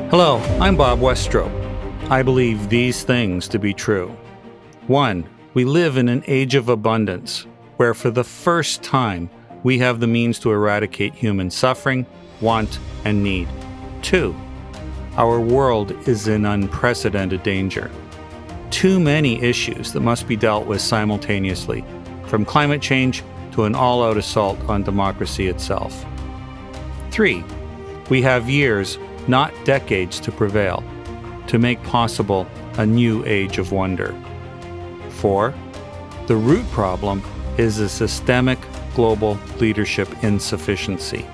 Hello, I'm Bob Westrope. I believe these things to be true. 1. We live in an age of abundance, where for the first time we have the means to eradicate human suffering, want, and need. 2. Our world is in unprecedented danger. Too many issues that must be dealt with simultaneously, from climate change to an all-out assault on democracy itself. 3. We have years, not decades, to prevail, to make possible a new age of wonder. 4. The root problem is a systemic global leadership insufficiency.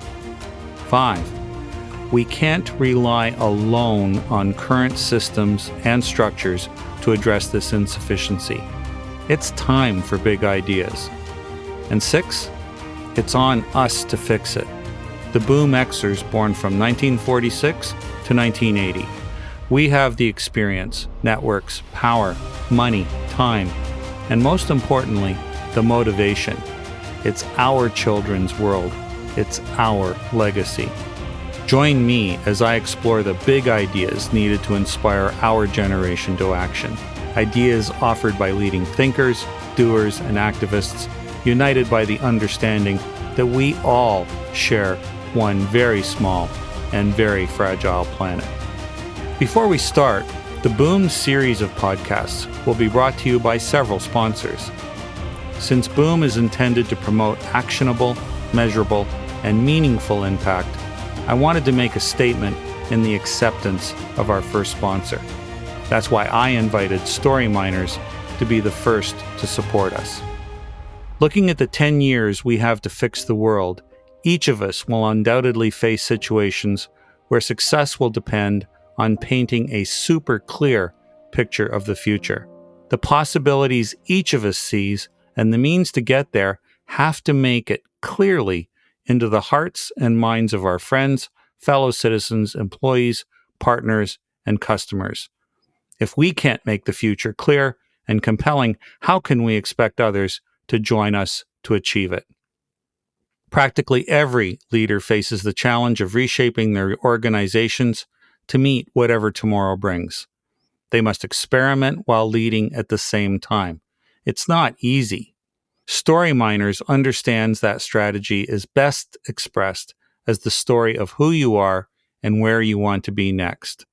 5. We can't rely alone on current systems and structures to address this insufficiency. It's time for big ideas. And 6. It's on us to fix it. The Boom Exers, born from 1946 to 1980. We have the experience, networks, power, money, time, and most importantly, the motivation. It's our children's world. It's our legacy. Join me as I explore the big ideas needed to inspire our generation to action. Ideas offered by leading thinkers, doers, and activists, united by the understanding that we all share one very small and very fragile planet. Before we start, the Boom series of podcasts will be brought to you by several sponsors. Since Boom is intended to promote actionable, measurable, and meaningful impact, I wanted to make a statement in the acceptance of our first sponsor. That's why I invited Storyminers to be the first to support us. Looking at the 10 years we have to fix the world, each of us will undoubtedly face situations where success will depend on painting a super clear picture of the future. The possibilities each of us sees and the means to get there have to make it clearly into the hearts and minds of our friends, fellow citizens, employees, partners, and customers. If we can't make the future clear and compelling, how can we expect others to join us to achieve it? Practically every leader faces the challenge of reshaping their organizations to meet whatever tomorrow brings. They must experiment while leading at the same time. It's not easy. Storyminers understands that strategy is best expressed as the story of who you are and where you want to be next.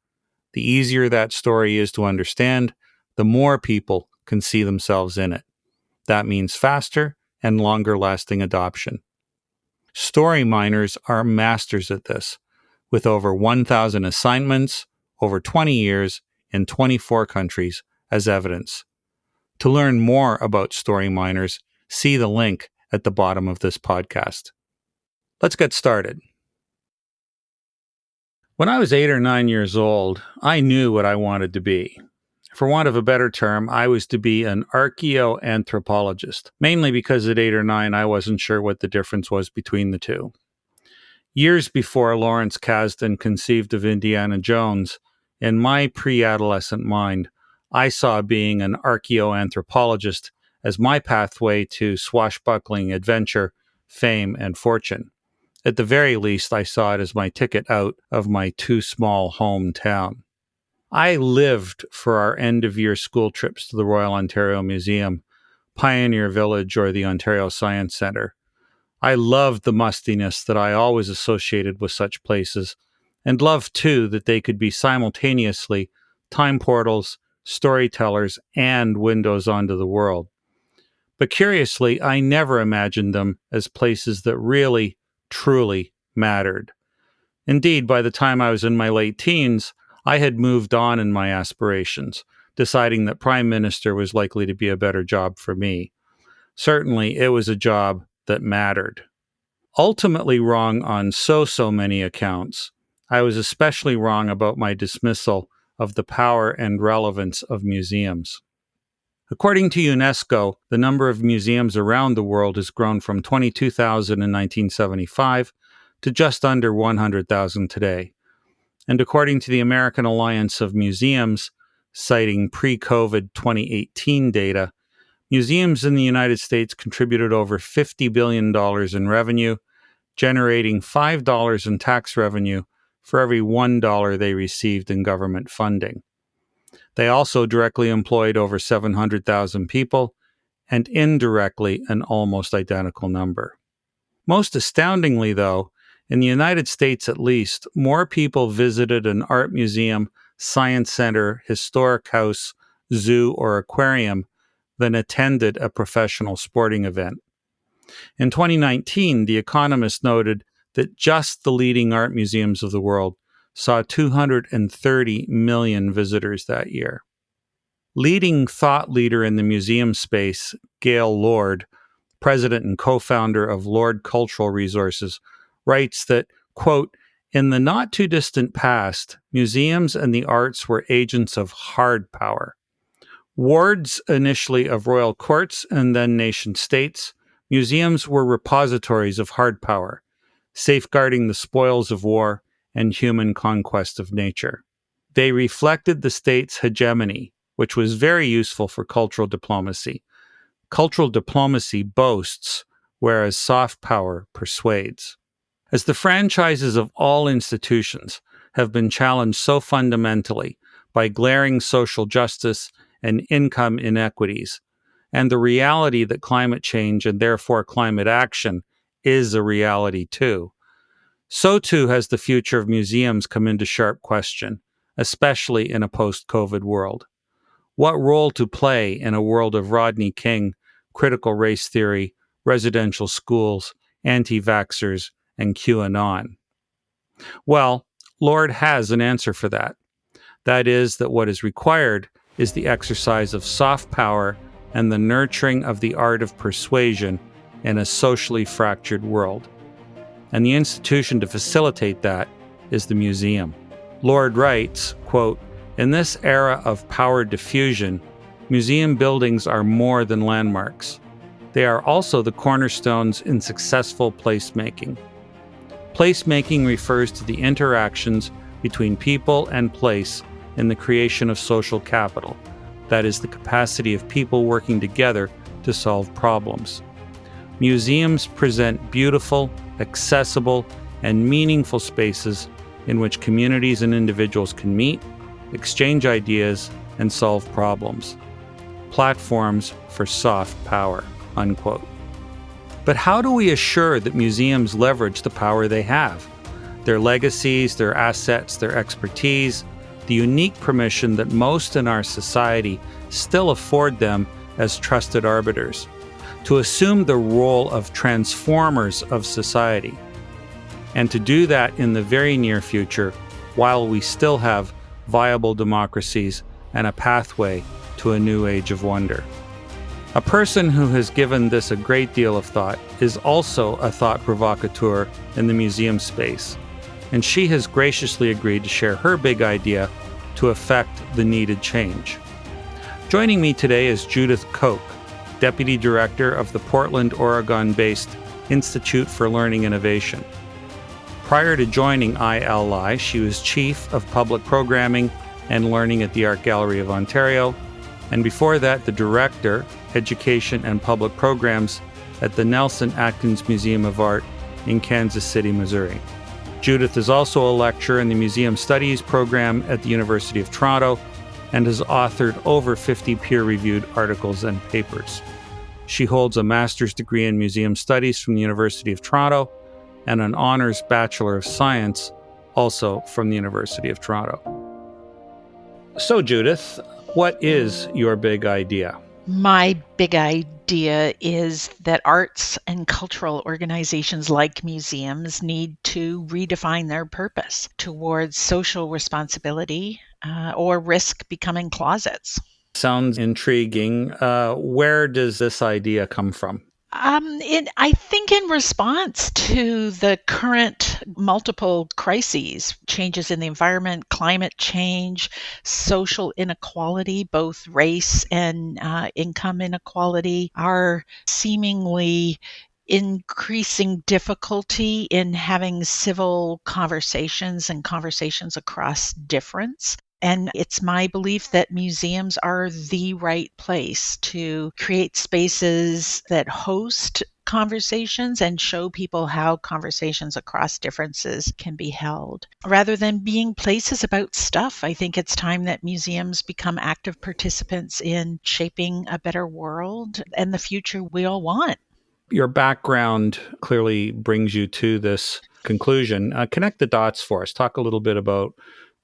The easier that story is to understand, the more people can see themselves in it. That means faster and longer-lasting adoption. Storyminers are masters at this, with over 1,000 assignments, over 20 years, in 24 countries as evidence. To learn more about Storyminers, see the link at the bottom of this podcast. Let's get started. When I was 8 or 9 years old, I knew what I wanted to be. For want of a better term, I was to be an archaeoanthropologist, mainly because at 8 or 9 I wasn't sure what the difference was between the two. Years before Lawrence Kasdan conceived of Indiana Jones, in my pre-adolescent mind, I saw being an archaeoanthropologist as my pathway to swashbuckling adventure, fame, and fortune. At the very least, I saw it as my ticket out of my too-small hometown. I lived for our end-of-year school trips to the Royal Ontario Museum, Pioneer Village, or the Ontario Science Centre. I loved the mustiness that I always associated with such places, and loved, too, that they could be simultaneously time portals, storytellers, and windows onto the world. But curiously, I never imagined them as places that really, truly mattered. Indeed, by the time I was in my late teens, I had moved on in my aspirations, deciding that Prime Minister was likely to be a better job for me. Certainly, it was a job that mattered. Ultimately wrong on so many accounts, I was especially wrong about my dismissal of the power and relevance of museums. According to UNESCO, the number of museums around the world has grown from 22,000 in 1975 to just under 100,000 today. And according to the American Alliance of Museums, citing pre-COVID 2018 data, museums in the United States contributed over $50 billion in revenue, generating $5 in tax revenue for every $1 they received in government funding. They also directly employed over 700,000 people and indirectly an almost identical number. Most astoundingly, though, in the United States at least, more people visited an art museum, science center, historic house, zoo, or aquarium than attended a professional sporting event. In 2019, The Economist noted that just the leading art museums of the world saw 230 million visitors that year. Leading thought leader in the museum space, Gail Lord, president and co-founder of Lord Cultural Resources, writes that, quote, "In the not-too-distant past, museums and the arts were agents of hard power. Wards initially of royal courts and then nation-states, museums were repositories of hard power, safeguarding the spoils of war and human conquest of nature. They reflected the state's hegemony, which was very useful for cultural diplomacy. Cultural diplomacy boasts, whereas soft power persuades." As the franchises of all institutions have been challenged so fundamentally by glaring social justice and income inequities, and the reality that climate change and therefore climate action is a reality too, so too has the future of museums come into sharp question, especially in a post-COVID world. What role to play in a world of Rodney King, critical race theory, residential schools, anti-vaxxers, and QAnon? Well, Lord has an answer for that. That is that what is required is the exercise of soft power and the nurturing of the art of persuasion in a socially fractured world. And the institution to facilitate that is the museum. Lord writes, quote, "In this era of power diffusion, museum buildings are more than landmarks. They are also the cornerstones in successful placemaking. Placemaking refers to the interactions between people and place in the creation of social capital, that is, the capacity of people working together to solve problems. Museums present beautiful, accessible, and meaningful spaces in which communities and individuals can meet, exchange ideas, and solve problems. Platforms for soft power," unquote. But how do we assure that museums leverage the power they have? Their legacies, their assets, their expertise, the unique permission that most in our society still afford them as trusted arbiters, to assume the role of transformers of society, and to do that in the very near future while we still have viable democracies and a pathway to a new age of wonder. A person who has given this a great deal of thought is also a thought-provocateur in the museum space, and she has graciously agreed to share her big idea to effect the needed change. Joining me today is Judith Koke, Deputy Director of the Portland, Oregon-based Institute for Learning Innovation. Prior to joining ILI, she was Chief of Public Programming and Learning at the Art Gallery of Ontario, and before that, the Director, Education and Public Programs at the Nelson Atkins Museum of Art in Kansas City, Missouri. Judith is also a lecturer in the Museum Studies program at the University of Toronto and has authored over 50 peer-reviewed articles and papers. She holds a master's degree in Museum Studies from the University of Toronto and an honors Bachelor of Science, also from the University of Toronto. So, Judith, what is your big idea? My big idea is that arts and cultural organizations like museums need to redefine their purpose towards social responsibility or risk becoming closets. Sounds intriguing. Where does this idea come from? I think in response to the current multiple crises, changes in the environment, climate change, social inequality, both race and income inequality, are seemingly increasing difficulty in having civil conversations and conversations across difference. And it's my belief that museums are the right place to create spaces that host conversations and show people how conversations across differences can be held. Rather than being places about stuff, I think it's time that museums become active participants in shaping a better world and the future we all want. Your background clearly brings you to this conclusion. Connect the dots for us. Talk a little bit about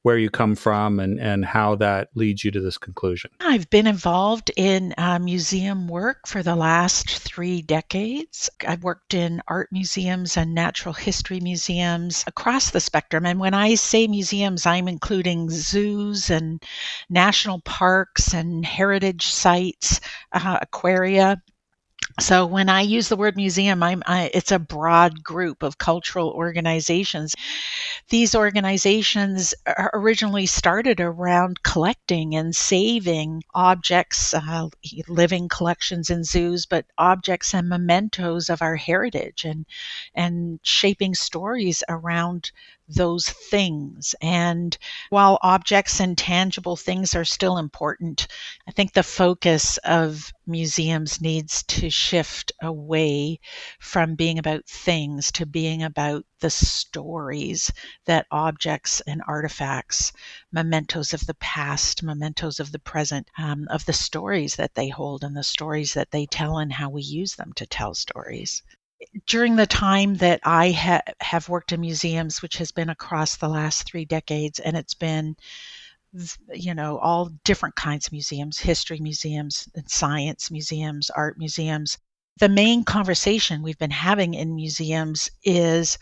where you come from and how that leads you to this conclusion. I've been involved in museum work for the last 3 decades. I've worked in art museums and natural history museums across the spectrum. And when I say museums, I'm including zoos and national parks and heritage sites, aquaria. So when I use the word museum, it's a broad group of cultural organizations. These organizations originally started around collecting and saving objects, living collections in zoos, but objects and mementos of our heritage, and shaping stories around those things. And while objects and tangible things are still important, I think the focus of museums needs to shift away from being about things to being about the stories that objects and artifacts, mementos of the past, mementos of the present, of the stories that they hold and the stories that they tell and how we use them to tell stories. During the time that I have worked in museums, which has been across the last 3 decades, and it's been all different kinds of museums, history museums, and science museums, art museums. The main conversation we've been having in museums is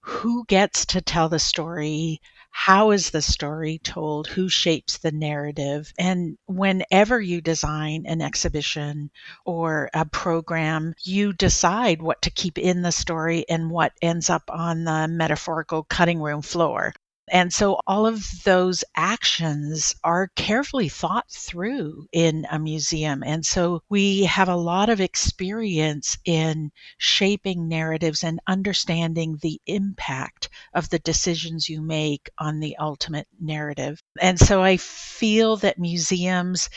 who gets to tell the story, how is the story told, who shapes the narrative. And whenever you design an exhibition or a program, you decide what to keep in the story and what ends up on the metaphorical cutting room floor. And so all of those actions are carefully thought through in a museum. And so we have a lot of experience in shaping narratives and understanding the impact of the decisions you make on the ultimate narrative. And so I feel that museums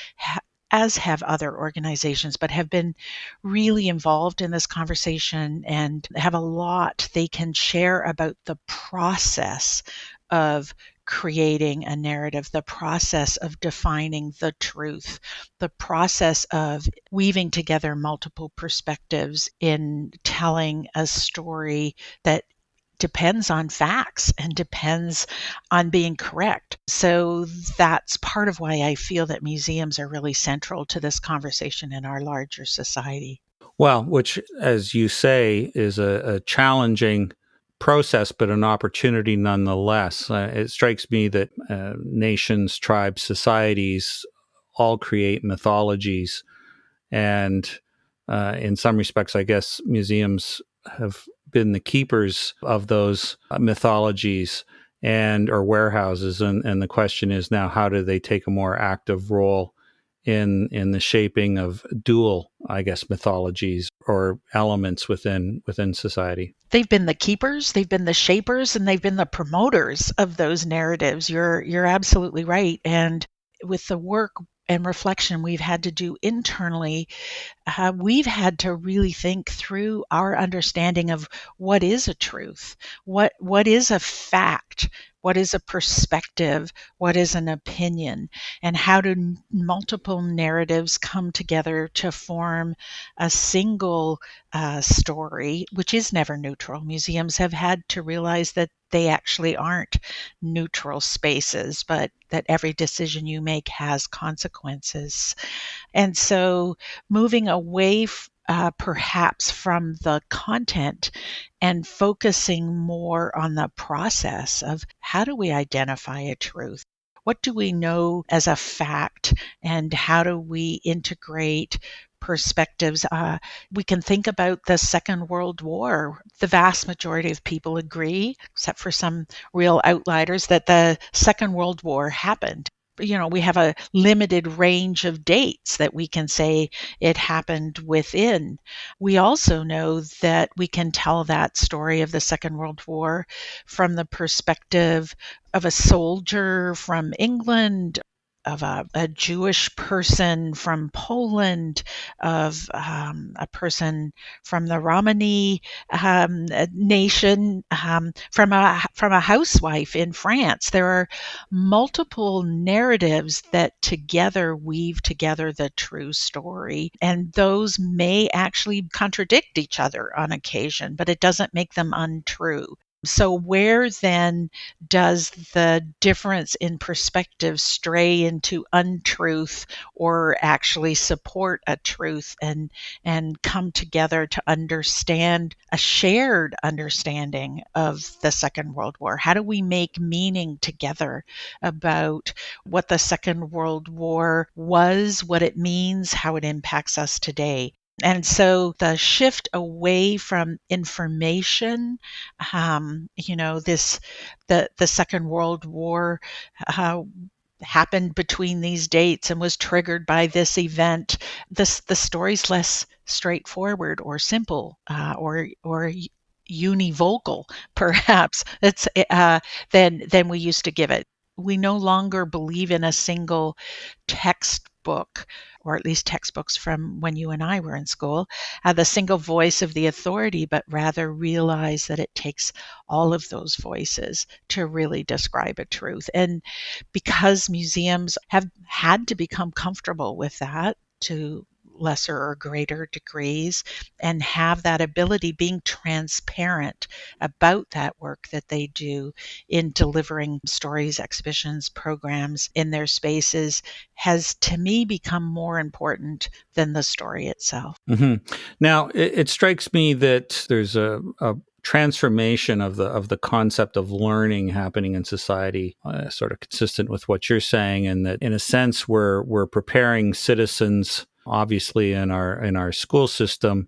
as have other organizations, but have been really involved in this conversation and have a lot they can share about the process of creating a narrative, the process of defining the truth, the process of weaving together multiple perspectives in telling a story that depends on facts and depends on being correct. So that's part of why I feel that museums are really central to this conversation in our larger society. Well, which, as you say, is a challenging process, but an opportunity nonetheless. It strikes me that nations, tribes, societies all create mythologies. And in some respects, I guess museums have been the keepers of those mythologies or warehouses. And the question is now, how do they take a more active role in the shaping of dual, I guess, mythologies or elements within society? They've been the keepers, they've been the shapers, and they've been the promoters of those narratives. You're absolutely right. And with the work and reflection we've had to do internally, we've had to really think through our understanding of what is a truth, what is a fact, what is a perspective, what is an opinion, and how do multiple narratives come together to form a single story, which is never neutral. Museums have had to realize that they actually aren't neutral spaces, but that every decision you make has consequences. And so moving away perhaps from the content and focusing more on the process of how do we identify a truth? What do we know as a fact, and how do we integrate perspectives? We can think about the Second World War. The vast majority of people agree, except for some real outliers, that the Second World War happened. we have a limited range of dates that we can say it happened within. We also know that we can tell that story of the Second World War from the perspective of a soldier from England, of a Jewish person from Poland, of a person from the Romani nation, from a housewife in France. There are multiple narratives that together weave together the true story, and those may actually contradict each other on occasion, but it doesn't make them untrue. So where then does the difference in perspective stray into untruth or actually support a truth and come together to understand a shared understanding of the Second World War? How do we make meaning together about what the Second World War was, what it means, how it impacts us today? And so the shift away from information, the Second World War happened between these dates and was triggered by this event. The story's less straightforward or simple, or univocal, perhaps. It's than we used to give it. We no longer believe in a single textbook, or at least textbooks from when you and I were in school, the single voice of the authority, but rather realize that it takes all of those voices to really describe a truth. And because museums have had to become comfortable with that to lesser or greater degrees, and have that ability, being transparent about that work that they do in delivering stories, exhibitions, programs in their spaces, has to me become more important than the story itself. Mm-hmm. Now, it strikes me that there's a transformation of the concept of learning happening in society, sort of consistent with what you're saying, and that in a sense we're preparing citizens, obviously in our school system,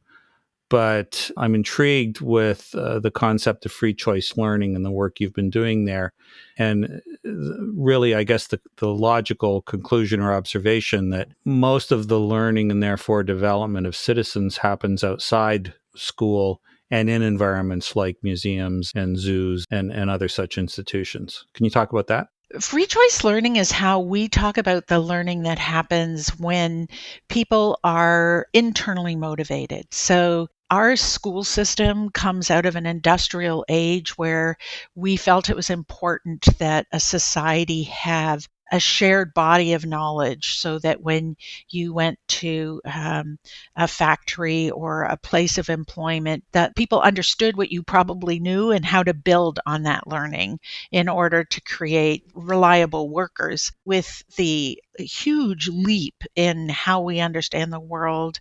but I'm intrigued with the concept of free choice learning and the work you've been doing there. And really, I guess the logical conclusion or observation that most of the learning and therefore development of citizens happens outside school and in environments like museums and zoos and other such institutions. Can you talk about that? Free choice learning is how we talk about the learning that happens when people are internally motivated. So our school system comes out of an industrial age where we felt it was important that a society have a shared body of knowledge, so that when you went to a factory or a place of employment, that people understood what you probably knew and how to build on that learning in order to create reliable workers. With the huge leap in how we understand the world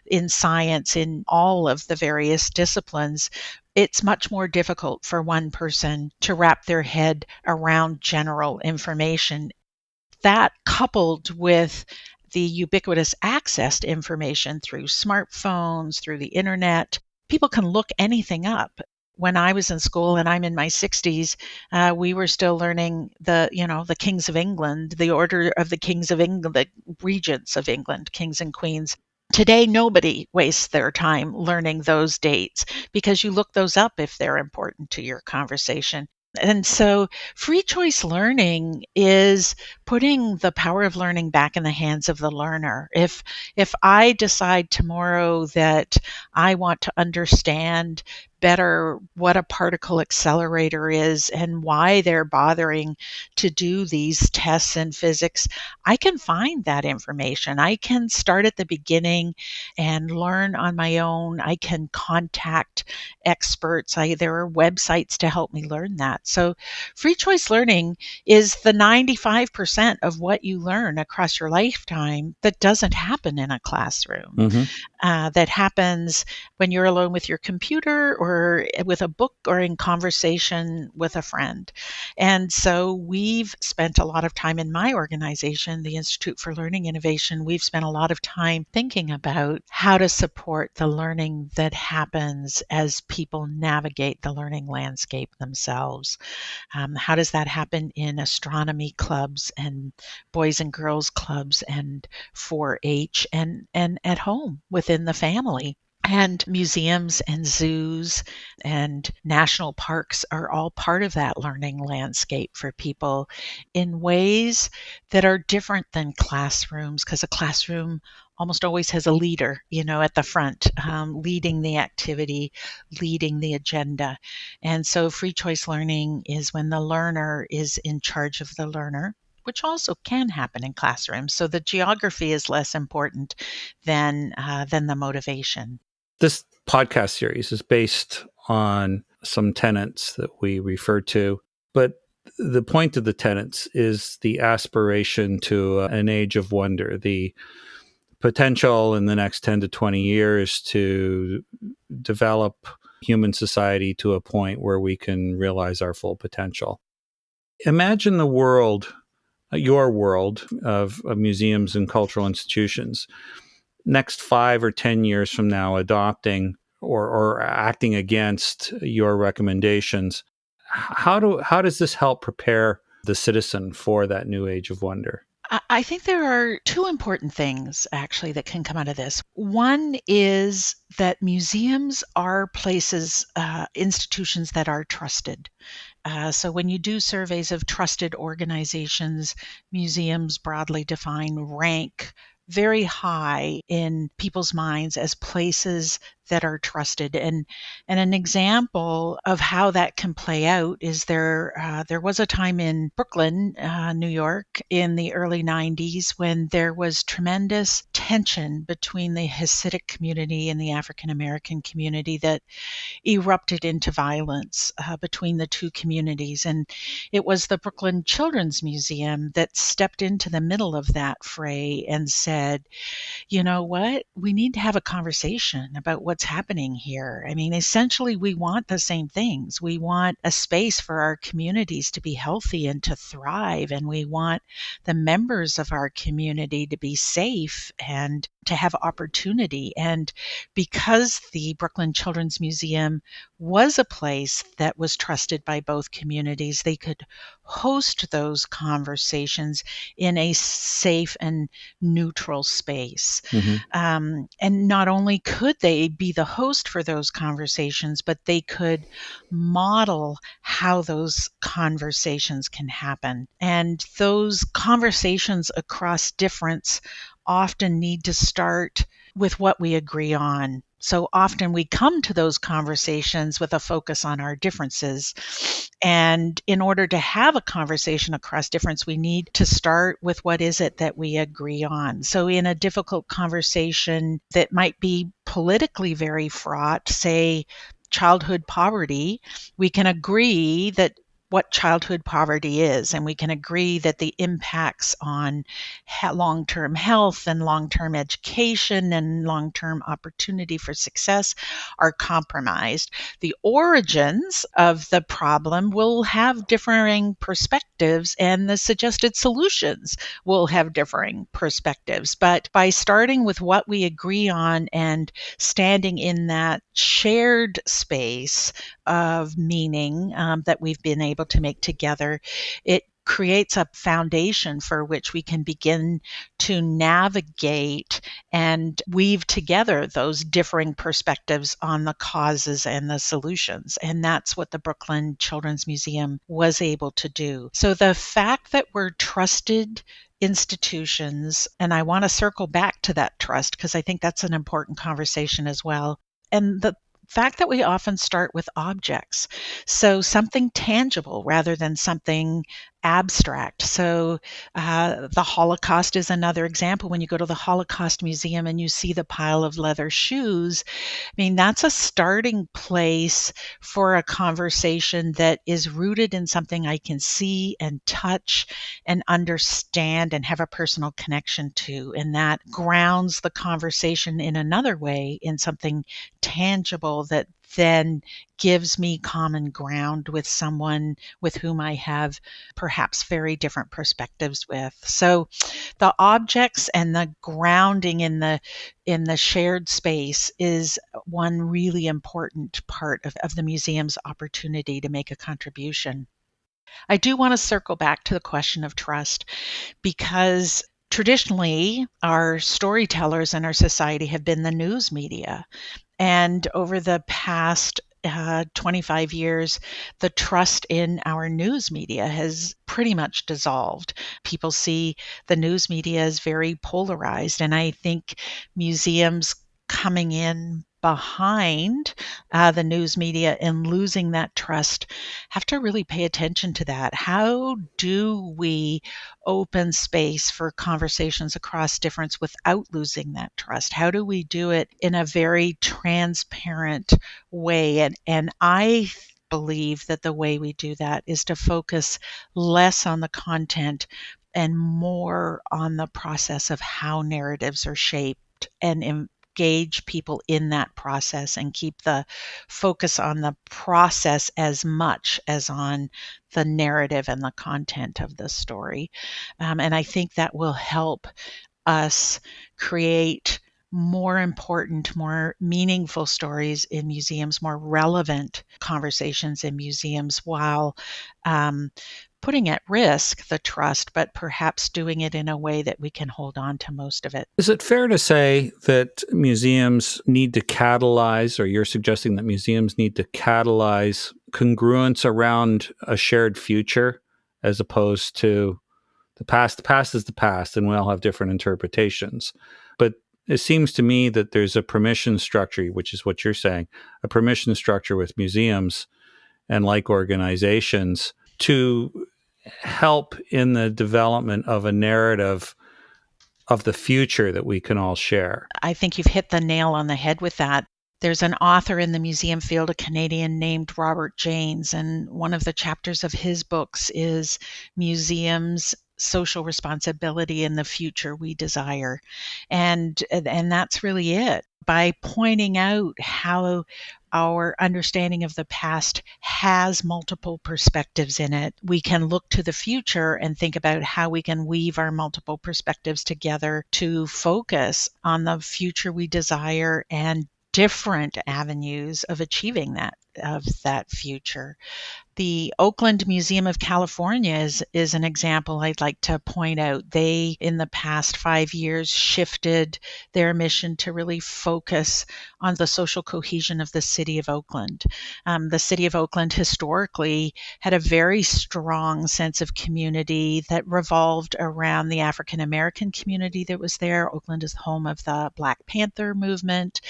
in science, in all of the various disciplines, it's much more difficult for one person to wrap their head around general information. That, coupled with the ubiquitous access to information through smartphones, through the internet, people can look anything up. When I was in school, and I'm in my 60s, we were still learning the kings of England, the order of the kings of England, the regents of England, kings and queens. Today, nobody wastes their time learning those dates because you look those up if they're important to your conversation. And so free choice learning is putting the power of learning back in the hands of the learner. If I decide tomorrow that I want to understand better what a particle accelerator is and why they're bothering to do these tests in physics, I can find that information. I can start at the beginning and learn on my own. I can contact experts. There are websites to help me learn that. So free choice learning is the 95% of what you learn across your lifetime that doesn't happen in a classroom. Mm-hmm. That happens when you're alone with your computer, or or with a book or in conversation with a friend. And so we've spent a lot of time in my organization, the Institute for Learning Innovation. We've spent a lot of time thinking about how to support the learning that happens as people navigate the learning landscape themselves. How does that happen in astronomy clubs and boys and girls clubs and 4-H and at home within the family? And museums and zoos and national parks are all part of that learning landscape for people in ways that are different than classrooms, because a classroom almost always has a leader, at the front, leading the activity, leading the agenda. And so free choice learning is when the learner is in charge of the learner, which also can happen in classrooms. So the geography is less important than the motivation. This podcast series is based on some tenets that we refer to, but the point of the tenets is the aspiration to an age of wonder, the potential in the next 10 to 20 years to develop human society to a point where we can realize our full potential. Imagine the world, your world of museums and cultural institutions, next 5 or 10 years from now, adopting or acting against your recommendations. How does this help prepare the citizen for that new age of wonder? I think there are two important things actually that can come out of this. One is that museums are places, institutions that are trusted. So when you do surveys of trusted organizations, museums broadly defined rank very high in people's minds as places that are trusted. And an example of how that can play out is there was a time in Brooklyn, New York, in the early 90s when there was tremendous tension between the Hasidic community and the African American community that erupted into violence between the two communities. And it was the Brooklyn Children's Museum that stepped into the middle of that fray and said, you know what, we need to have a conversation about what's happening here. I mean, essentially, we want the same things. We want a space for our communities to be healthy and to thrive. And we want the members of our community to be safe and to have opportunity. And because the Brooklyn Children's Museum was a place that was trusted by both communities, they could host those conversations in a safe and neutral space. Mm-hmm. And not only could they be the host for those conversations, but they could model how those conversations can happen. And those conversations across difference often need to start with what we agree on. So often we come to those conversations with a focus on our differences. And in order to have a conversation across difference, we need to start with what is it that we agree on. So in a difficult conversation that might be politically very fraught, say childhood poverty, we can agree that what childhood poverty is, and we can agree that the impacts on long-term health and long-term education and long-term opportunity for success are compromised. The origins of the problem will have differing perspectives, and the suggested solutions will have differing perspectives. But by starting with what we agree on and standing in that shared space of meaning that we've been able to make together, it creates a foundation for which we can begin to navigate and weave together those differing perspectives on the causes and the solutions. And that's what the Brooklyn Children's Museum was able to do. So the fact that we're trusted institutions, and I want to circle back to that trust because I think that's an important conversation as well. And the fact that we often start with objects, so something tangible rather than something abstract. So the Holocaust is another example. When you go to the Holocaust Museum and you see the pile of leather shoes, I mean, that's a starting place for a conversation that is rooted in something I can see and touch and understand and have a personal connection to. And that grounds the conversation in another way in something tangible that then gives me common ground with someone with whom I have perhaps very different perspectives with. So the objects and the grounding in the shared space is one really important part of the museum's opportunity to make a contribution. I do want to circle back to the question of trust, because traditionally our storytellers in our society have been the news media. And over the past 25 years, the trust in our news media has pretty much dissolved. People see the news media as very polarized, and I think museums coming in behind the news media and losing that trust have to really pay attention to that. How do we open space for conversations across difference without losing that trust? How do we do it in a very transparent way? And I believe that the way we do that is to focus less on the content and more on the process of how narratives are shaped, and engage people in that process and keep the focus on the process as much as on the narrative and the content of the story. And I think that will help us create more important, more meaningful stories in museums, more relevant conversations in museums, while putting at risk the trust, but perhaps doing it in a way that we can hold on to most of it. Is it fair to say that museums need to catalyze, or you're suggesting that museums need to catalyze congruence around a shared future as opposed to the past? The past is the past, and we all have different interpretations. But it seems to me that there's a permission structure, which is what you're saying, a permission structure with museums and like organizations to help in the development of a narrative of the future that we can all share. I think you've hit the nail on the head with that. There's an author in the museum field, a Canadian named Robert Janes, and one of the chapters of his books is Museums, Social Responsibility in the Future We Desire. And that's really it. By pointing out how our understanding of the past has multiple perspectives in it, we can look to the future and think about how we can weave our multiple perspectives together to focus on the future we desire and different avenues of achieving that future. The Oakland Museum of California is an example I'd like to point out. They, in the past 5 years, shifted their mission to really focus on the social cohesion of the city of Oakland. The city of Oakland historically had a very strong sense of community that revolved around the African American community that was there. Oakland is the home of the Black Panther movement.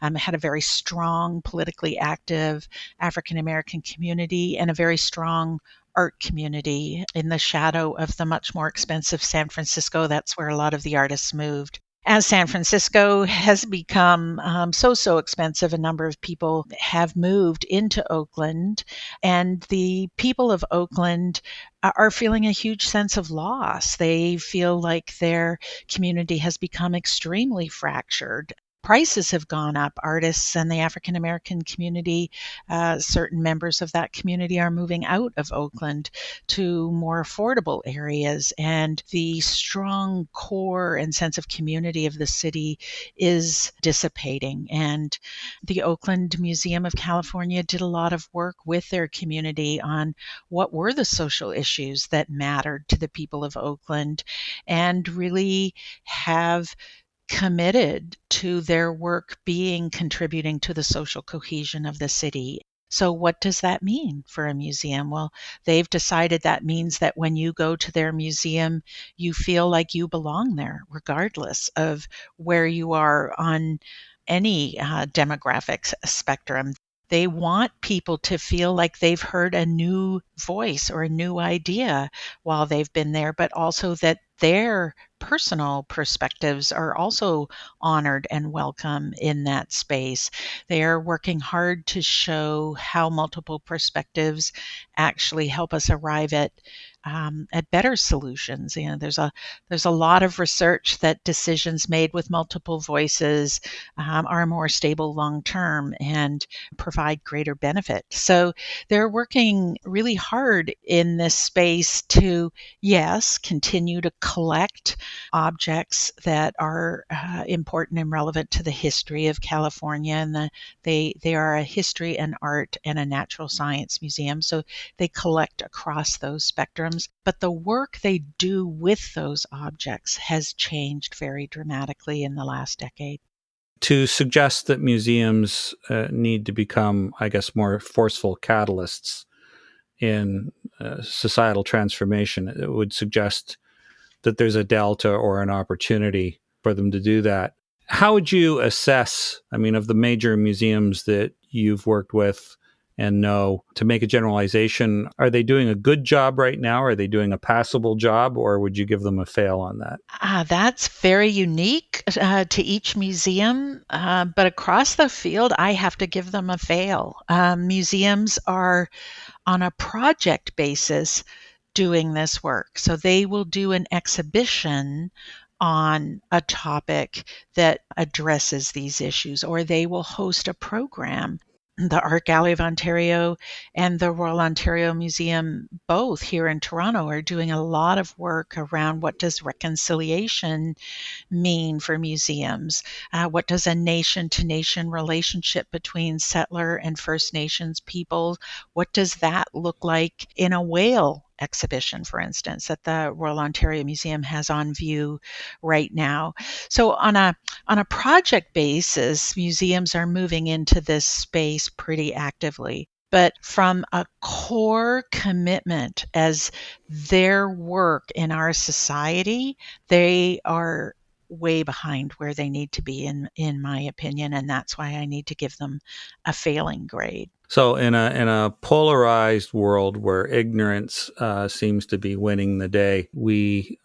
It had a very strong, politically active African American community and a very strong art community in the shadow of the much more expensive San Francisco. That's where a lot of the artists moved. As San Francisco has become so expensive, a number of people have moved into Oakland, and the people of Oakland are feeling a huge sense of loss. They feel like their community has become extremely fractured. Prices have gone up. Artists and the African American community, certain members of that community are moving out of Oakland to more affordable areas, and the strong core and sense of community of the city is dissipating. And the Oakland Museum of California did a lot of work with their community on what were the social issues that mattered to the people of Oakland, and really have committed to their work contributing to the social cohesion of the city. So what does that mean for a museum? Well, they've decided that means that when you go to their museum, you feel like you belong there, regardless of where you are on any demographic spectrum. They want people to feel like they've heard a new voice or a new idea while they've been there, but also that their personal perspectives are also honored and welcome in that space. They are working hard to show how multiple perspectives actually help us arrive at at better solutions. There's a lot of research that decisions made with multiple voices are more stable long term and provide greater benefit. So they're working really hard in this space to, yes, continue to collect objects that are important and relevant to the history of California, and they are a history and art and a natural science museum, so they collect across those spectrums. But the work they do with those objects has changed very dramatically in the last decade. To suggest that museums need to become, I guess, more forceful catalysts in societal transformation, it would suggest that there's a delta or an opportunity for them to do that. How would you assess, I mean, of the major museums that you've worked with and know, to make a generalization, are they doing a good job right now? Are they doing a passable job, or would you give them a fail on that? That's very unique to each museum, but across the field, I have to give them a fail. Museums are on a project basis doing this work. So they will do an exhibition on a topic that addresses these issues, or they will host a program. The Art Gallery of Ontario and the Royal Ontario Museum, both here in Toronto, are doing a lot of work around what does reconciliation mean for museums? What does a nation-to-nation relationship between settler and First Nations people, what does that look like in a whale exhibition, for instance, that the Royal Ontario Museum has on view right now? So on a project basis, museums are moving into this space pretty actively. But from a core commitment as their work in our society, they are way behind where they need to be, in my opinion, and that's why I need to give them a failing grade. So in a polarized world where ignorance seems to be winning the day, we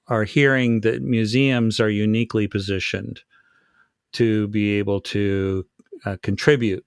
are hearing that museums are uniquely positioned to be able to contribute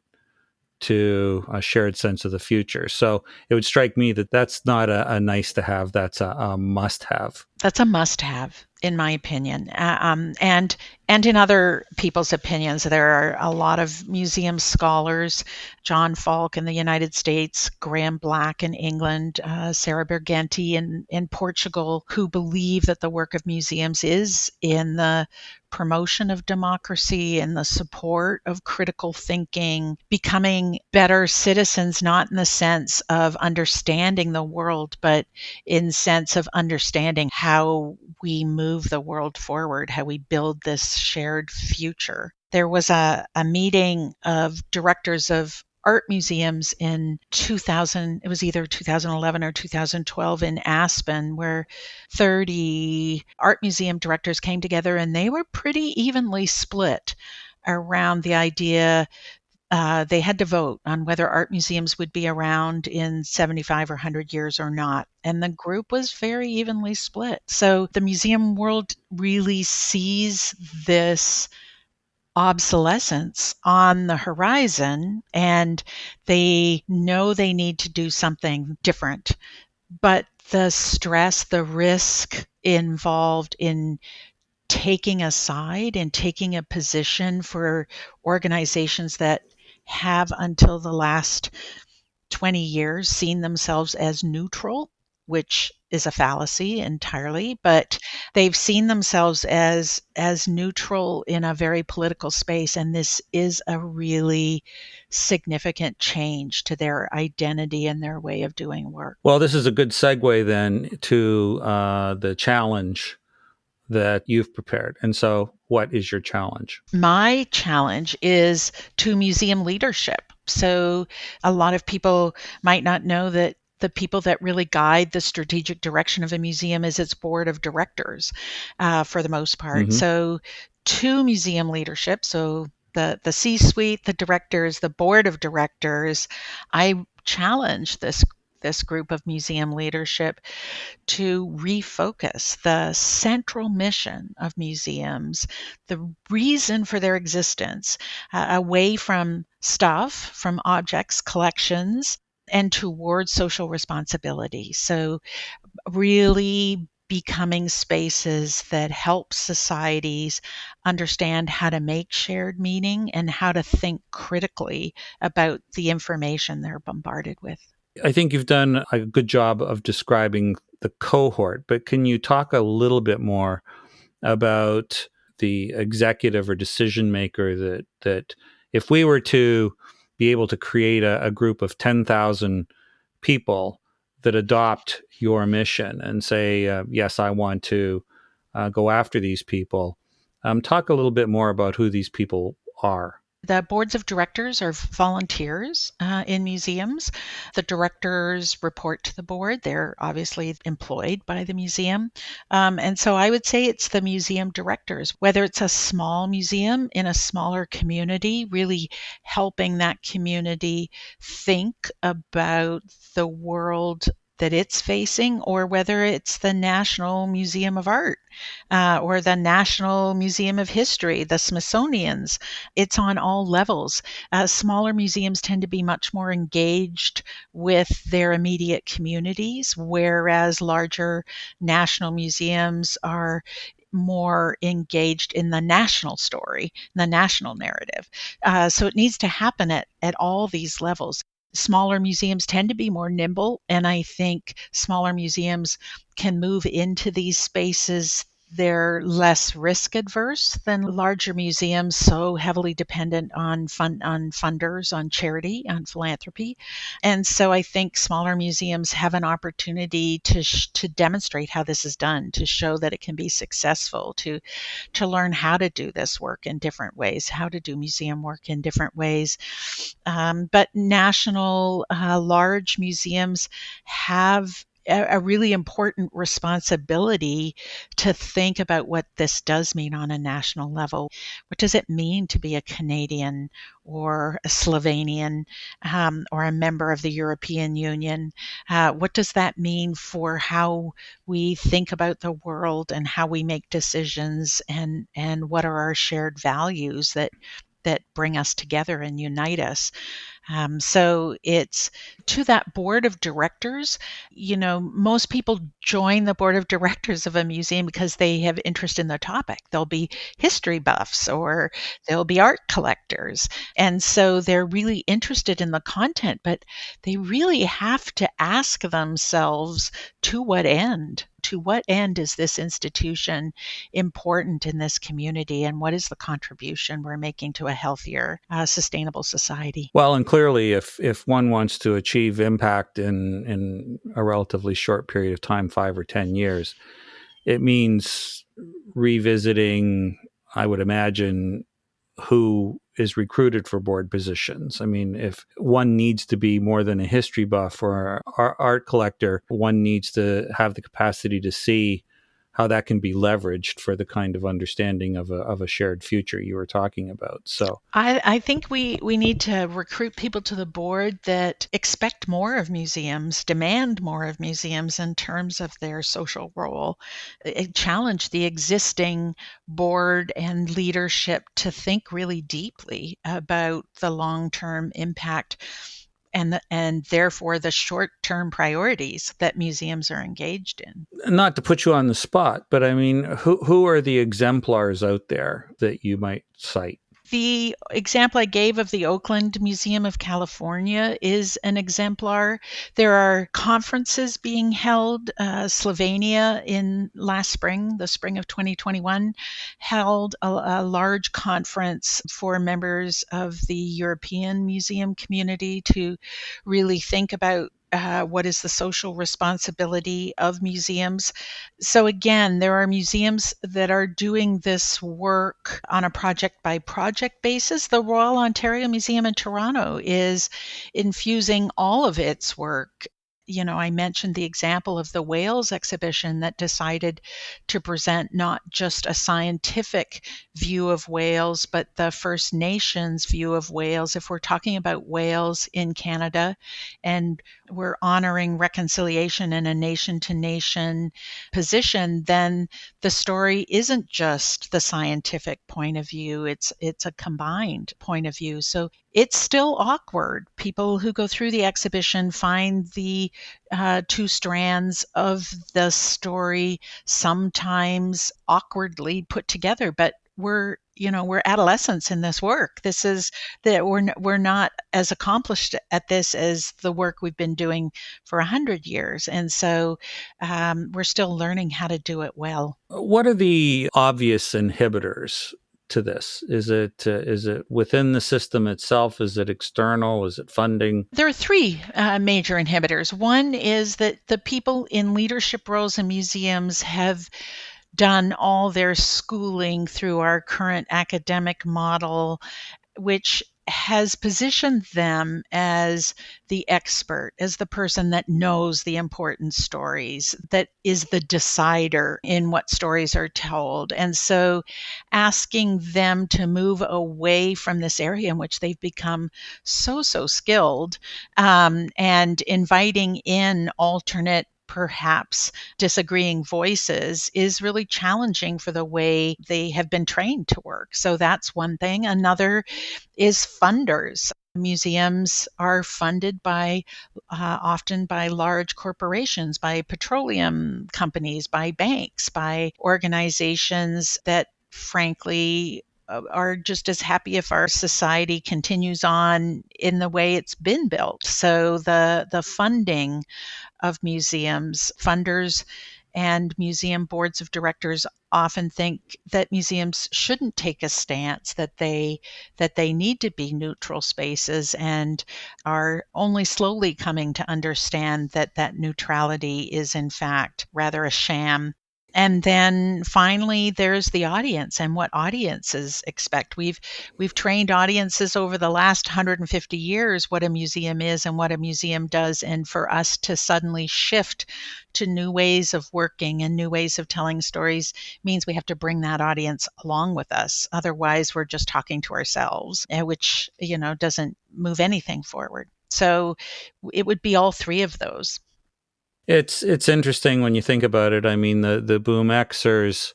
to a shared sense of the future. So it would strike me that that's not a nice to have, that's a must have. That's a must-have, in my opinion, and in other people's opinions. There are a lot of museum scholars, John Falk in the United States, Graham Black in England, Sarah Bergenti in Portugal, who believe that the work of museums is in the promotion of democracy and the support of critical thinking, becoming better citizens, not in the sense of understanding the world, but in sense of understanding how we move the world forward, how we build this shared future. There was a meeting of directors of art museums in 2000, it was either 2011 or 2012 in Aspen, where 30 art museum directors came together, and they were pretty evenly split around the idea. They had to vote on whether art museums would be around in 75 or 100 years or not. And the group was very evenly split. So the museum world really sees this obsolescence on the horizon, and they know they need to do something different. But the stress, the risk involved in taking a side and taking a position for organizations that have until the last 20 years seen themselves as neutral, which is a fallacy entirely, but they've seen themselves as neutral in a very political space, and this is a really significant change to their identity and their way of doing work. Well, this is a good segue then to the challenge that you've prepared. And so what is your challenge? My challenge is to museum leadership. So a lot of people might not know that the people that really guide the strategic direction of a museum is its board of directors, for the most part. Mm-hmm. So to museum leadership, so the C-suite, the directors, the board of directors, I challenge this group of museum leadership to refocus the central mission of museums, the reason for their existence, away from stuff, from objects, collections, and towards social responsibility. So really becoming spaces that help societies understand how to make shared meaning and how to think critically about the information they're bombarded with. I think you've done a good job of describing the cohort, but can you talk a little bit more about the executive or decision maker that if we were to be able to create a group of 10,000 people that adopt your mission and say, yes, I want to go after these people, talk a little bit more about who these people are. The boards of directors are volunteers in museums. The directors report to the board. They're obviously employed by the museum. And so I would say it's the museum directors, whether it's a small museum in a smaller community, really helping that community think about the world that it's facing, or whether it's the National Museum of Art or the National Museum of History, the Smithsonian's. It's on all levels. Smaller museums tend to be much more engaged with their immediate communities, whereas larger national museums are more engaged in the national story, the national narrative. So it needs to happen at all these levels. Smaller museums tend to be more nimble, and I think smaller museums can move into these spaces. They're less risk adverse than larger museums, so heavily dependent on funders, on charity, on philanthropy. And so I think smaller museums have an opportunity to demonstrate how this is done, to show that it can be successful, to learn how to do this work in different ways, how to do museum work in different ways. But national large museums have a really important responsibility to think about what this does mean on a national level. What does it mean to be a Canadian or a Slovenian or a member of the European Union? What does that mean for how we think about the world and how we make decisions, and what are our shared values that bring us together and unite us? So it's to that board of directors. Most people join the board of directors of a museum because they have interest in the topic. They'll be history buffs or they'll be art collectors. And so they're really interested in the content, but they really have to ask themselves, to what end? To what end is this institution important in this community, and what is the contribution we're making to a healthier, sustainable society? Well, and clearly, if one wants to achieve impact in a relatively short period of time, 5 or 10 years, it means revisiting, I would imagine, who is recruited for board positions. I mean, if one needs to be more than a history buff or an art collector, one needs to have the capacity to see how that can be leveraged for the kind of understanding of a shared future you were talking about. So I think we need to recruit people to the board that expect more of museums, demand more of museums in terms of their social role, challenge the existing board and leadership to think really deeply about the long-term impact and therefore the short-term priorities that museums are engaged in. Not to put you on the spot, but I mean, who are the exemplars out there that you might cite? The example I gave of the Oakland Museum of California is an exemplar. There are conferences being held. Slovenia in last spring, the spring of 2021, held a large conference for members of the European museum community to really think about what is the social responsibility of museums. So again, there are museums that are doing this work on a project by project basis. The Royal Ontario Museum in Toronto is infusing all of its work. I mentioned the example of the whales exhibition that decided to present not just a scientific view of whales, but the First Nations view of whales. If we're talking about whales in Canada and we're honoring reconciliation in a nation-to-nation position, then the story isn't just the scientific point of view. It's a combined point of view. So it's still awkward. people who go through the exhibition find the two strands of the story sometimes awkwardly put together, but we're adolescents in this work. This is that we're not as accomplished at this as the work we've been doing for 100 years, and so we're still learning how to do it well. What are the obvious inhibitors to this? Is it within the system itself? Is it external? Is it funding? There are three major inhibitors. One is that the people in leadership roles in museums have done all their schooling through our current academic model, which has positioned them as the expert, as the person that knows the important stories, that is the decider in what stories are told. And so asking them to move away from this area in which they've become so skilled, and inviting in alternate, perhaps disagreeing voices is really challenging for the way they have been trained to work. So that's one thing. Another is funders. Museums are funded by often by large corporations, by petroleum companies, by banks, by organizations that frankly are just as happy if our society continues on in the way it's been built. So the funding of museums, funders and museum boards of directors often think that museums shouldn't take a stance, that they need to be neutral spaces, and are only slowly coming to understand that neutrality is in fact rather a sham. And then finally, there's the audience and what audiences expect. We've trained audiences over the last 150 years what a museum is and what a museum does. And for us to suddenly shift to new ways of working and new ways of telling stories means we have to bring that audience along with us. Otherwise, we're just talking to ourselves, which, doesn't move anything forward. So it would be all three of those. It's interesting when you think about it. I mean, the Boom Exers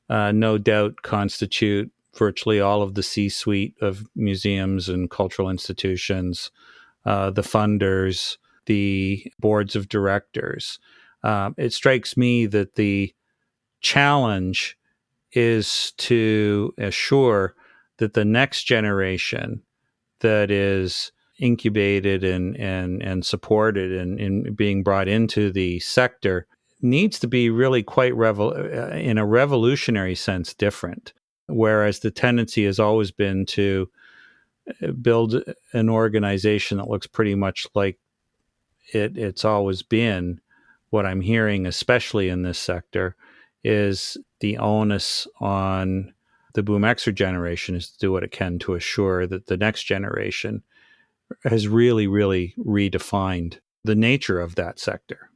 no doubt constitute virtually all of the C-suite of museums and cultural institutions, the funders, the boards of directors. It strikes me that the challenge is to assure that the next generation that is incubated and supported and being brought into the sector needs to be really quite in a revolutionary sense different. Whereas the tendency has always been to build an organization that looks pretty much like it's always been. What I'm hearing, especially in this sector, is the onus on the Boom Exer generation is to do what it can to assure that the next generation has really, really redefined the nature of that sector.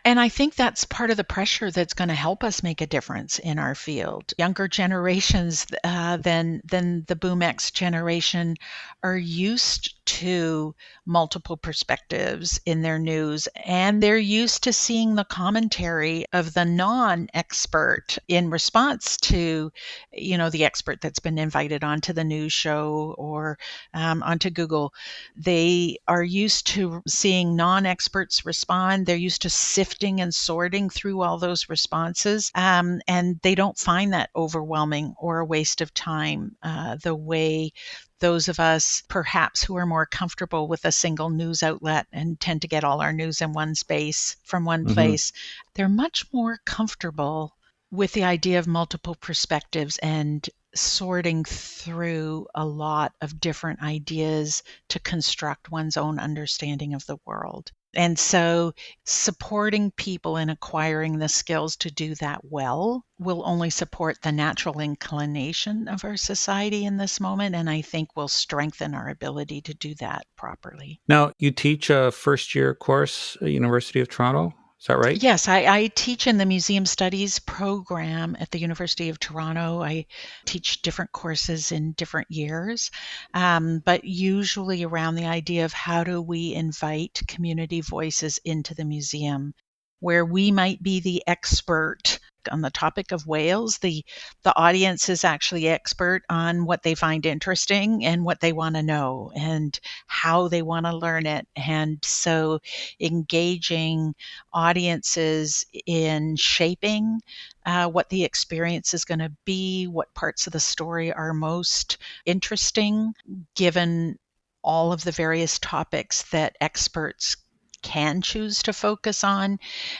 And I think that's part of the pressure that's going to help us make a difference in our field. Younger generations than the Boom X generation are used to multiple perspectives in their news, and they're used to seeing the commentary of the non-expert in response to, the expert that's been invited onto the news show or onto Google. They are used to seeing non-experts respond. They're used to sifting and sorting through all those responses, and they don't find that overwhelming or a waste of time the way those of us perhaps who are more comfortable with a single news outlet and tend to get all our news in one space from one place, they're much more comfortable with the idea of multiple perspectives and sorting through a lot of different ideas to construct one's own understanding of the world. And so supporting people in acquiring the skills to do that well will only support the natural inclination of our society in this moment, and I think will strengthen our ability to do that properly. Now, you teach a first-year course at University of Toronto. Is that right? Yes, I teach in the Museum Studies program at the University of Toronto. I teach different courses in different years, but usually around the idea of how do we invite community voices into the museum, where we might be the expert On the topic of whales, the audience is actually expert on what they find interesting and what they want to know and how they want to learn it. And so engaging audiences in shaping what the experience is going to be, what parts of the story are most interesting, given all of the various topics that experts can choose to focus on,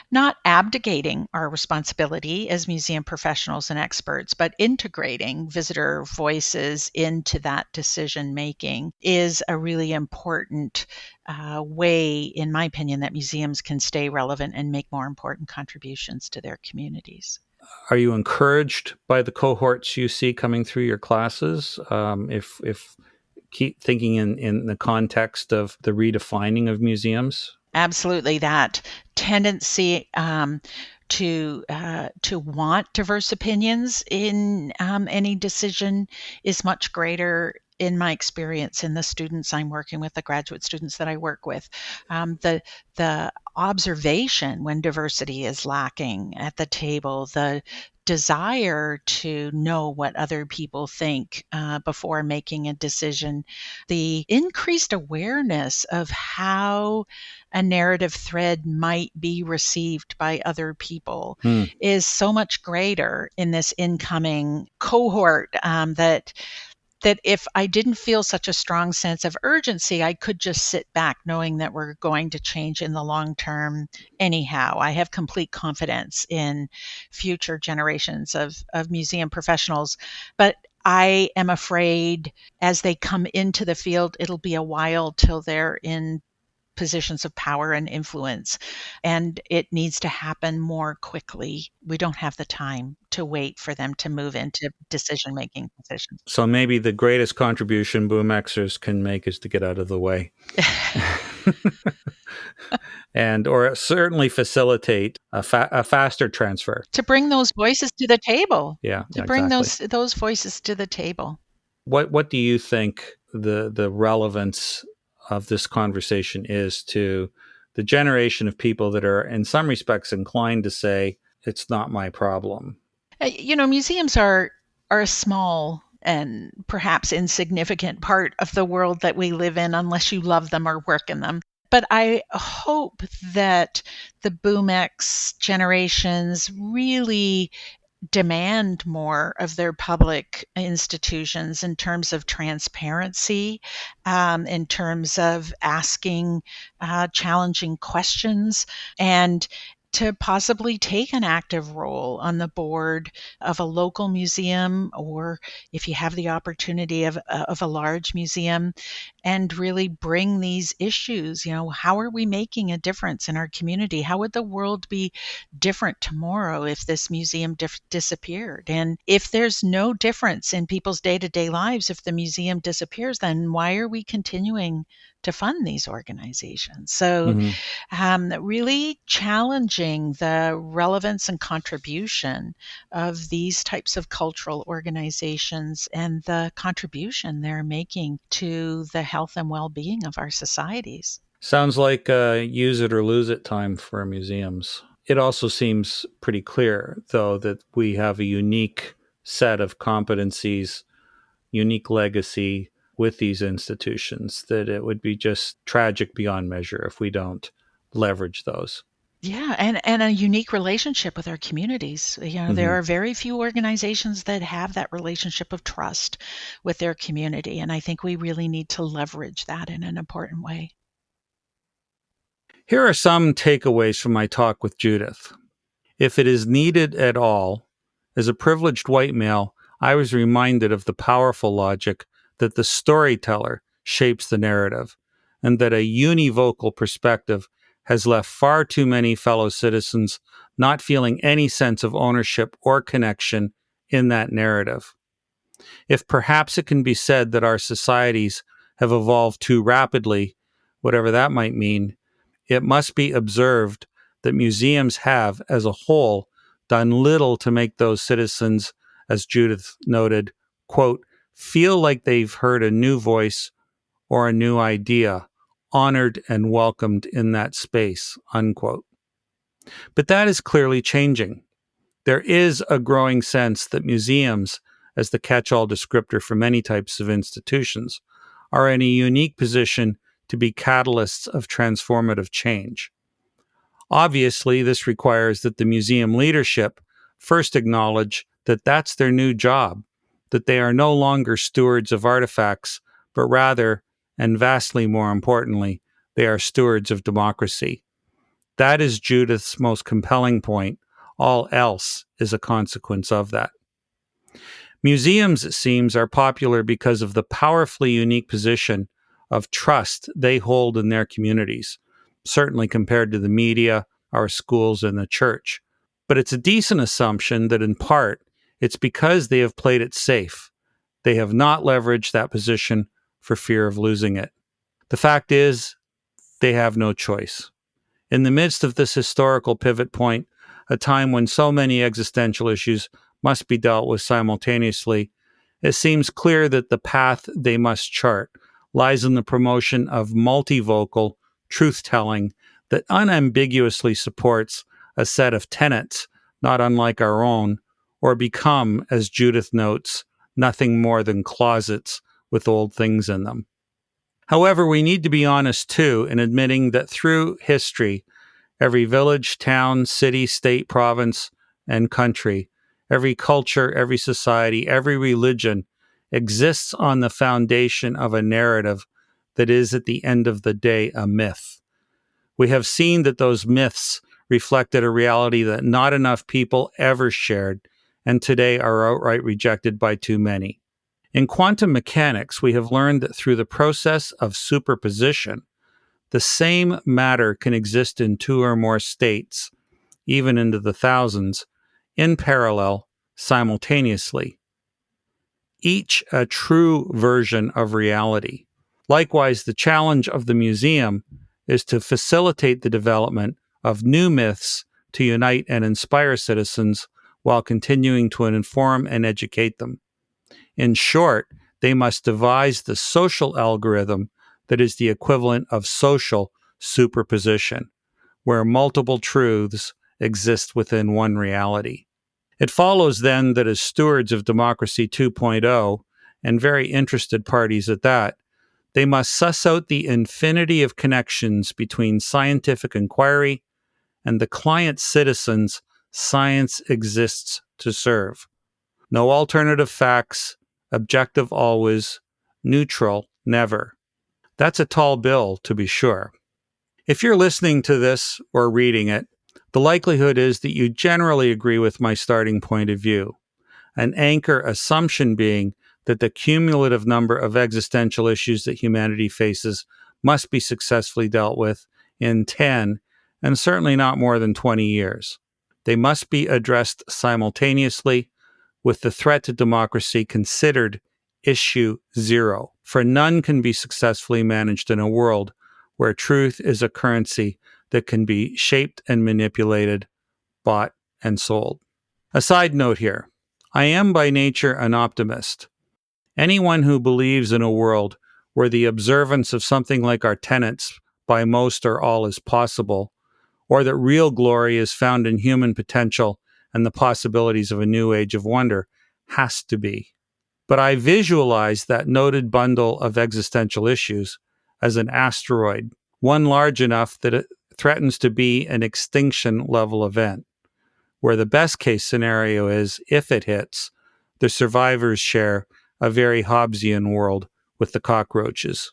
not abdicating our responsibility as museum professionals and experts, but integrating visitor voices into that decision making is a really important way, in my opinion, that museums can stay relevant and make more important contributions to their communities. Are you encouraged by the cohorts you see coming through your classes? If keep thinking in the context of the redefining of museums? Absolutely, that tendency to want diverse opinions in any decision is much greater in my experience in the students I'm working with, the graduate students that I work with. The observation when diversity is lacking at the table, the desire to know what other people think before making a decision, the increased awareness of how a narrative thread might be received by other people is so much greater in this incoming cohort that if I didn't feel such a strong sense of urgency, I could just sit back knowing that we're going to change in the long term anyhow. I have complete confidence in future generations of museum professionals, but I am afraid as they come into the field, it'll be a while till they're in positions of power and influence, and it needs to happen more quickly. We don't have the time to wait for them to move into decision-making positions. So maybe the greatest contribution Boom Exers can make is to get out of the way. And or certainly facilitate a faster transfer. To bring those voices to the table. Yeah, To bring exactly. those voices to the table. What do you think the relevance of this conversation is to the generation of people that are in some respects inclined to say it's not my problem? Museums are a small and perhaps insignificant part of the world that we live in unless you love them or work in them. But I hope that the Boom X generations really demand more of their public institutions in terms of transparency, in terms of asking challenging questions, and to possibly take an active role on the board of a local museum, or if you have the opportunity of a large museum, and really bring these issues. How are we making a difference in our community? How would the world be different tomorrow if this museum disappeared? And if there's no difference in people's day-to-day lives, if the museum disappears, then why are we continuing to fund these organizations? So really challenging the relevance and contribution of these types of cultural organizations and the contribution they're making to the health and well-being of our societies. Sounds like use it or lose it time for museums. It also seems pretty clear, though, that we have a unique set of competencies, unique legacy with these institutions, that it would be just tragic beyond measure if we don't leverage those. Yeah, and a unique relationship with our communities. There are very few organizations that have that relationship of trust with their community, and I think we really need to leverage that in an important way. Here are some takeaways from my talk with Judith. If it is needed at all, as a privileged white male, I was reminded of the powerful logic that the storyteller shapes the narrative, and that a univocal perspective has left far too many fellow citizens not feeling any sense of ownership or connection in that narrative. If perhaps it can be said that our societies have evolved too rapidly, whatever that might mean, it must be observed that museums have, as a whole, done little to make those citizens, as Judith noted, quote, feel like they've heard a new voice or a new idea, honored and welcomed in that space, unquote. But that is clearly changing. There is a growing sense that museums, as the catch-all descriptor for many types of institutions, are in a unique position to be catalysts of transformative change. Obviously, this requires that the museum leadership first acknowledge that that's their new job, that they are no longer stewards of artifacts, but rather, and vastly more importantly, they are stewards of democracy. That is Judith's most compelling point. All else is a consequence of that. Museums, it seems, are popular because of the powerfully unique position of trust they hold in their communities, certainly compared to the media, our schools, and the church. But it's a decent assumption that in part, it's because they have played it safe. They have not leveraged that position for fear of losing it. The fact is, they have no choice. In the midst of this historical pivot point, a time when so many existential issues must be dealt with simultaneously, it seems clear that the path they must chart lies in the promotion of multivocal truth-telling that unambiguously supports a set of tenets not unlike our own, or become, as Judith notes, nothing more than closets with old things in them. However, we need to be honest, too, in admitting that through history, every village, town, city, state, province, and country, every culture, every society, every religion exists on the foundation of a narrative that is, at the end of the day, a myth. We have seen that those myths reflected a reality that not enough people ever shared, and today are outright rejected by too many. In quantum mechanics, we have learned that through the process of superposition, the same matter can exist in two or more states, even into the thousands, in parallel, simultaneously, each a true version of reality. Likewise, the challenge of the museum is to facilitate the development of new myths to unite and inspire citizens while continuing to inform and educate them. In short, they must devise the social algorithm that is the equivalent of social superposition, where multiple truths exist within one reality. It follows then that as stewards of Democracy 2.0, and very interested parties at that, they must suss out the infinity of connections between scientific inquiry and the client citizens science exists to serve. No alternative facts, objective always, neutral never. That's a tall bill, to be sure. If you're listening to this or reading it, the likelihood is that you generally agree with my starting point of view, an anchor assumption being that the cumulative number of existential issues that humanity faces must be successfully dealt with in 10, and certainly not more than 20 years. They must be addressed simultaneously, with the threat to democracy considered issue zero, for none can be successfully managed in a world where truth is a currency that can be shaped and manipulated, bought and sold. A side note here, I am by nature an optimist. Anyone who believes in a world where the observance of something like our tenets by most or all is possible, or that real glory is found in human potential and the possibilities of a new age of wonder, has to be. But I visualize that noted bundle of existential issues as an asteroid, one large enough that it threatens to be an extinction-level event, where the best-case scenario is, if it hits, the survivors share a very Hobbesian world with the cockroaches.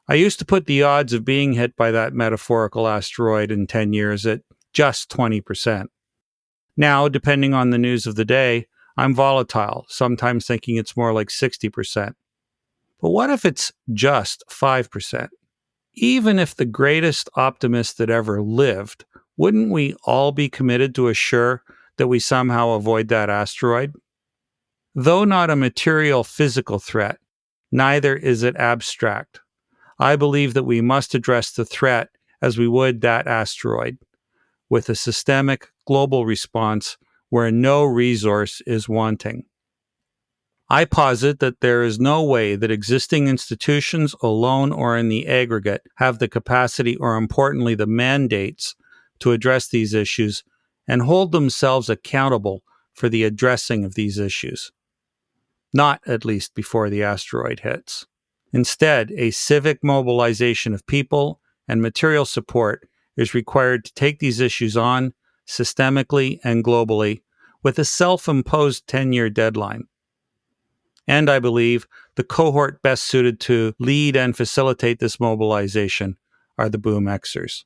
I used to put the odds of being hit by that metaphorical asteroid in 10 years at just 20%. Now, depending on the news of the day, I'm volatile, sometimes thinking it's more like 60%. But what if it's just 5%? Even if the greatest optimist that ever lived, wouldn't we all be committed to assure that we somehow avoid that asteroid? Though not a material physical threat, neither is it abstract. I believe that we must address the threat as we would that asteroid, with a systemic global response where no resource is wanting. I posit that there is no way that existing institutions alone or in the aggregate have the capacity or importantly the mandates to address these issues and hold themselves accountable for the addressing of these issues. Not at least before the asteroid hits. Instead, a civic mobilization of people and material support is required to take these issues on systemically and globally with a self-imposed 10-year deadline. And I believe the cohort best suited to lead and facilitate this mobilization are the Boom Exers.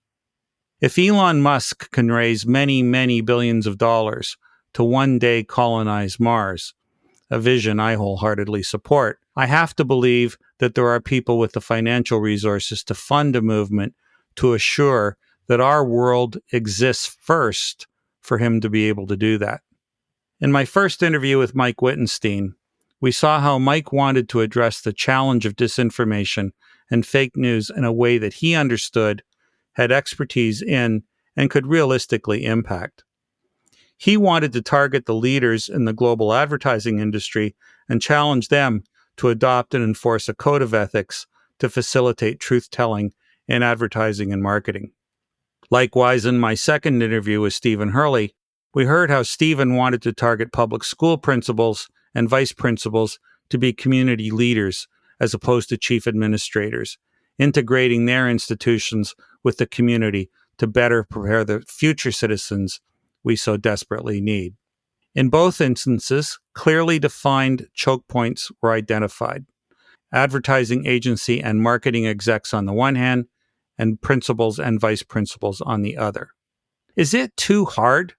If Elon Musk can raise many, many billions of dollars to one day colonize Mars, a vision I wholeheartedly support, I have to believe that there are people with the financial resources to fund a movement to assure that our world exists first for him to be able to do that. In my first interview with Mike Wittenstein, we saw how Mike wanted to address the challenge of disinformation and fake news in a way that he understood, had expertise in, and could realistically impact. He wanted to target the leaders in the global advertising industry and challenge them to adopt and enforce a code of ethics to facilitate truth-telling in advertising and marketing. Likewise, in my second interview with Stephen Hurley, we heard how Stephen wanted to target public school principals and vice principals to be community leaders as opposed to chief administrators, integrating their institutions with the community to better prepare the future citizens we so desperately need. In both instances, clearly defined choke points were identified. Advertising agency and marketing execs on the one hand, and principals and vice principals on the other. Is it too hard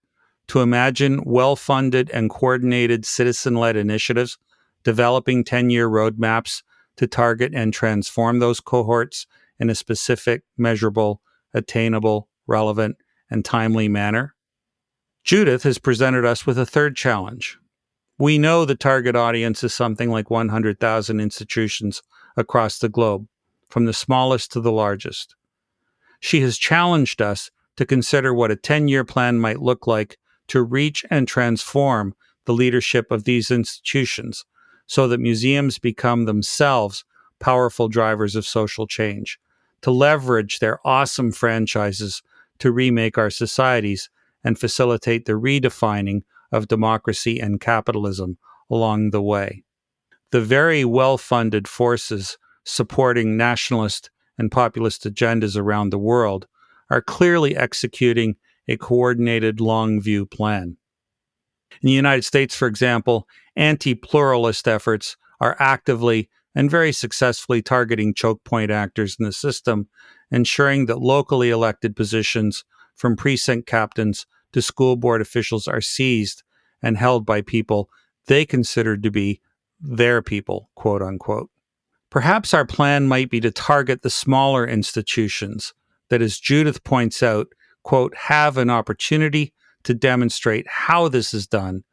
to imagine well-funded and coordinated citizen-led initiatives developing 10-year roadmaps to target and transform those cohorts in a specific, measurable, attainable, relevant, and timely manner? Judith has presented us with a third challenge. We know the target audience is something like 100,000 institutions across the globe, from the smallest to the largest. She has challenged us to consider what a 10-year plan might look like to reach and transform the leadership of these institutions so that museums become themselves powerful drivers of social change, to leverage their awesome franchises to remake our societies and facilitate the redefining of democracy and capitalism along the way. The very well-funded forces supporting nationalist and populist agendas around the world are clearly executing a coordinated long-view plan. In the United States, for example, anti-pluralist efforts are actively and very successfully targeting choke point actors in the system, ensuring that locally elected positions from precinct captains to school board officials are seized and held by people they consider to be their people, quote unquote. Perhaps our plan might be to target the smaller institutions that, as Judith points out, quote, have an opportunity to demonstrate how this is done,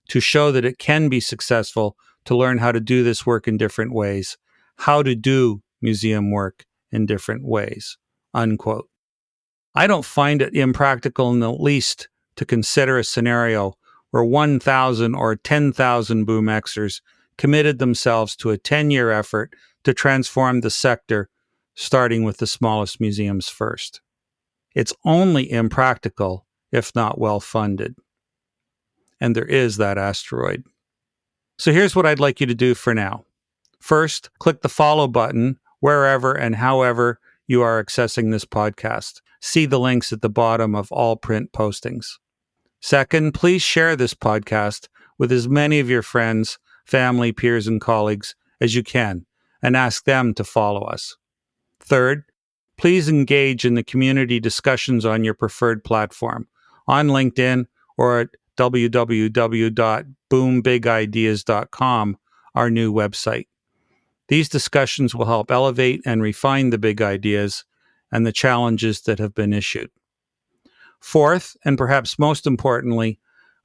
to show that it can be successful, to learn how to do this work in different ways, how to do museum work in different ways, unquote. I don't find it impractical in the least to consider a scenario where 1,000 or 10,000 Boom Exers committed themselves to a 10-year effort to transform the sector, starting with the smallest museums first. It's only impractical if not well-funded. And there is that asteroid. So here's what I'd like you to do for now. First, click the follow button wherever and however you are accessing this podcast. See the links at the bottom of all print postings. Second, please share this podcast with as many of your friends, family, peers, and colleagues as you can, and ask them to follow us. Third, please engage in the community discussions on your preferred platform, on LinkedIn or at www.boombigideas.com, our new website. These discussions will help elevate and refine the big ideas and the challenges that have been issued. Fourth, and perhaps most importantly,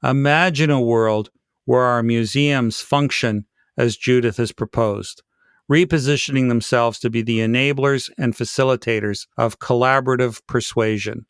imagine a world where our museums function as Judith has proposed, repositioning themselves to be the enablers and facilitators of collaborative persuasion,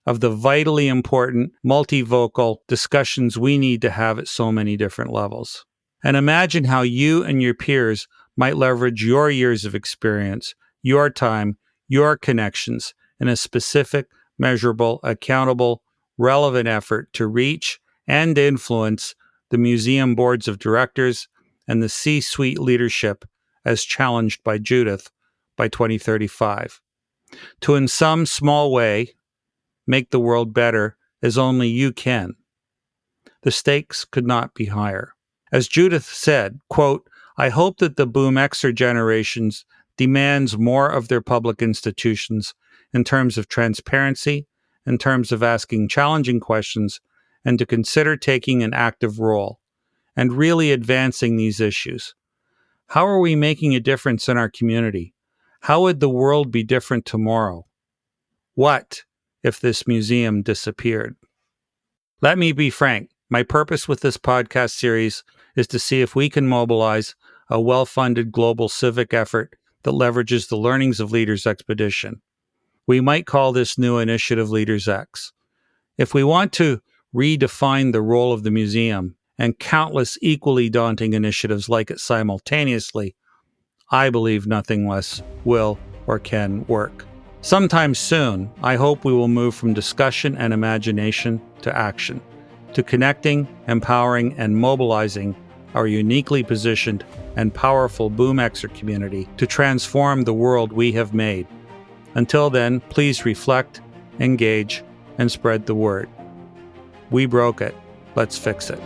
of the vitally important multivocal discussions we need to have at so many different levels. And imagine how you and your peers might leverage your years of experience, your time, your connections in a specific, measurable, accountable, relevant effort to reach and influence the museum boards of directors and the C-suite leadership as challenged by Judith by 2035. To, in some small way, make the world better as only you can. The stakes could not be higher. As Judith said, quote, I hope that the Boom Exer generations demands more of their public institutions in terms of transparency, in terms of asking challenging questions, and to consider taking an active role and really advancing these issues. How are we making a difference in our community? How would the world be different tomorrow? What if this museum disappeared? Let me be frank. My purpose with this podcast series is to see if we can mobilize a well-funded global civic effort that leverages the learnings of Leaders Expedition. We might call this new initiative Leaders X. If we want to redefine the role of the museum and countless equally daunting initiatives like it simultaneously, I believe nothing less will or can work. Sometime soon, I hope we will move from discussion and imagination to action, to connecting, empowering, and mobilizing our uniquely positioned and powerful Boom Exer community to transform the world we have made. Until then, please reflect, engage, and spread the word. We broke it. Let's fix it.